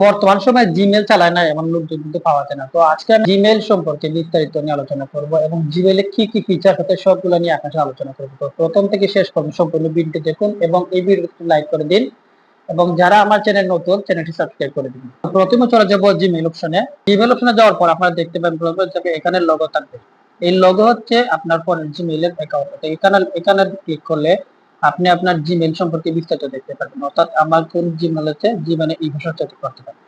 বর্তমান সময়ে জিমেল চালায় না এমন লোকজন কিন্তু পাওয়া যায় না। তো আজকে আমি জিমেল সম্পর্কে বিস্তারিত নিয়ে আলোচনা করব এবং জিমেলে কি কি ফিচার হতে সবগুলো নিয়ে আপনার সাথে আলোচনা করব। তো প্রথম থেকে শেষ পর্যন্ত সম্পূর্ণ ভিডিওটি দেখুন এবং এই ভিডিওটি লাইক করে দিন এবং যারা আমার চ্যানেল নতুন চ্যানেলটি সাবস্ক্রাইব করে দিন। প্রথমে চলে যাব জিমেল অপশনে। জিমেল অপশনে যাওয়ার পর আপনারা দেখতে পাবেন প্রথমে এখানে লগো থাকবে। এই লগো হচ্ছে আপনার পরের জিমেইলের অ্যাকাউন্ট। তো এখানে ক্লিক করলে আপনি আপনার জিমেইল সম্পর্কে বিস্তারিত দেখতে পারবেন। অর্থাৎ আমার কোন জিমেইল আছে জিমেইলে এই ভাষা সেট করতে পারবেন।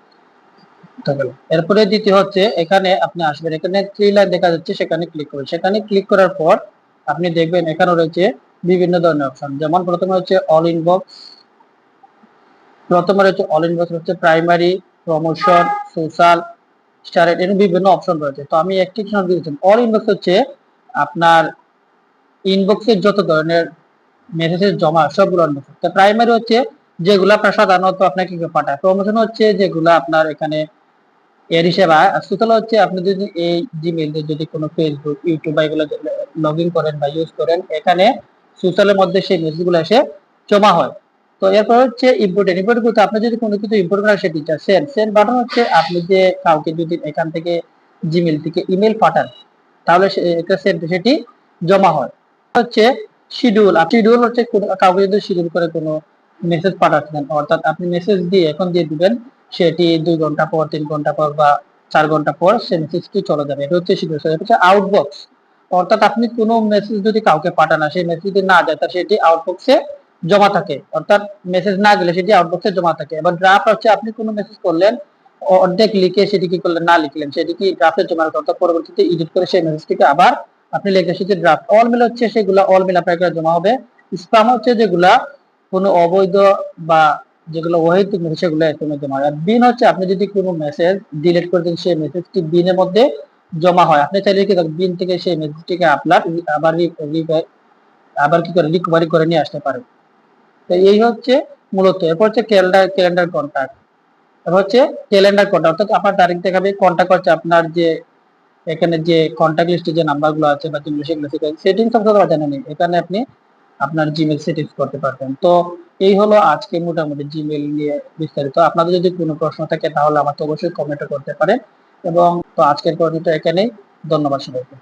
এরপরে দ্বিতীয় হচ্ছে এখানে আপনি আসবেন, এখানে থ্রি লাইন দেখা যাচ্ছে, সেখানে ক্লিক করবেন। সেখানে ক্লিক করার পর আপনি দেখবেন এখানে রয়েছে বিভিন্ন ধরনের অপশন। যেমন প্রথমে হচ্ছে অল ইনবক্স, হচ্ছে প্রাইমারি, প্রমোশন, সোশ্যাল, স্টারেট, এর বিভিন্ন অপশন রয়েছে। তো আমি একটি অপশন দিয়েছি। অল ইনবক্স হচ্ছে আপনার ইনবক্সের যত ধরনের মেসেজের জমা সবগুলো ইনবক্স। তো প্রাইমারি হচ্ছে যেগুলো আপনার সাধারণত আপনাকে কেউ পাঠায়। প্রমোশন হচ্ছে যেগুলো আপনার এখানে এর হিসেবে। আর সোশ্যাল হচ্ছে আপনি যদি এই জিমেইল দিয়ে যদি কোনো ফেসবুক, ইউটিউব বা এগুলো লগ ইন করেন বা ইউজ করেন, এখানে সোশ্যালের মধ্যে সেই মেসেজগুলো এসে জমা হয়। তো এরপর হচ্ছে ইম্পর্টেন্ট বলতে আপনি যদি কোনো কিছু ইম্পর্টেন্ট হয় সেটা সেন্ড বাটন হচ্ছে আপনি যে কাউকে যদি এখান থেকে জিমেইল থেকে ইমেল পাঠান তাহলে এটা সেটি জমা হয়। হচ্ছে শিডিউল হচ্ছে কাউকে যদি শিডিউল করে কোনো মেসেজ পাঠাচ্ছেন, অর্থাৎ আপনি মেসেজ দিয়ে এখন দিয়ে দিবেন, সেটি 2 ঘন্টা পর, 3 ঘন্টা পর বা 4 ঘন্টা পর সেই মেসেজটি চলে যাবে। এটা হচ্ছে শিডিউল। এটা হচ্ছে আউটবক্স, অর্থাৎ আপনি কোনো মেসেজ যদি কাউকে পাঠান আর সেই মেসেজ যদি না যায় তা সেটি আউটবক্সে জমা থাকে, অর্থাৎ মেসেজ না গেলে সেটি আউটবক্সে জমা থাকে। এবার ড্রাফট হচ্ছে আপনি কোনো মেসেজ করলেন, অর্ধেক লিখে সেটি কি করলেন, না লিখলেন, সেটি কি ড্রাফটে জমা রাখতে, অর্থাৎ পরবর্তীতে এডিট করে সেই মেসেজটিকে আবার আপনি লিখে এসেছে ড্রাফট। অল মেল হচ্ছে সেগুলা অল মেল আপনার কাছে জমা হবে। স্প্যাম হচ্ছে যেগুলা কোনো অবৈধ বা যেগুলো অহেতুক মেসেজ সেগুলো এসএমএস জমা হয়। আর বিন হচ্ছে আপনি যদি কোনো মেসেজ ডিলিট করে দেন সেই মেসেজটি বিনের মধ্যে জমা হয়। আপনি চাইলে কি বিন থেকে সেই মেসেজটিকে আপনার আবার কি করে রিকভারি করে নিয়ে আসতে পারেন। তো এই হচ্ছে মূলত। এরপর হচ্ছে ক্যালেন্ডার কন্ট্যাক্ট। এরপর হচ্ছে ক্যালেন্ডার কন্ট্যাক্ট, অর্থাৎ আপনার তারিখ দেখাবে। কন্ট্যাক্ট হচ্ছে আপনার যে এখানে যে কন্ট্যাক্ট লিস্টে যে নাম্বারগুলো আছে বা যেগুলো সেগুলো সেটিংস সব কথা জানেন, এখানে আপনি আপনার জিমেল সেটিংস করতে পারবেন। তো এই হলো আজকে মোটামুটি জিমেল নিয়ে বিস্তারিত। আপনাদের যদি কোনো প্রশ্ন থাকে তাহলে আমাকে অবশ্যই কমেন্ট করতে পারেন। এবং তো আজকের পর্বটা এখানেই। ধন্যবাদ সবাইকে।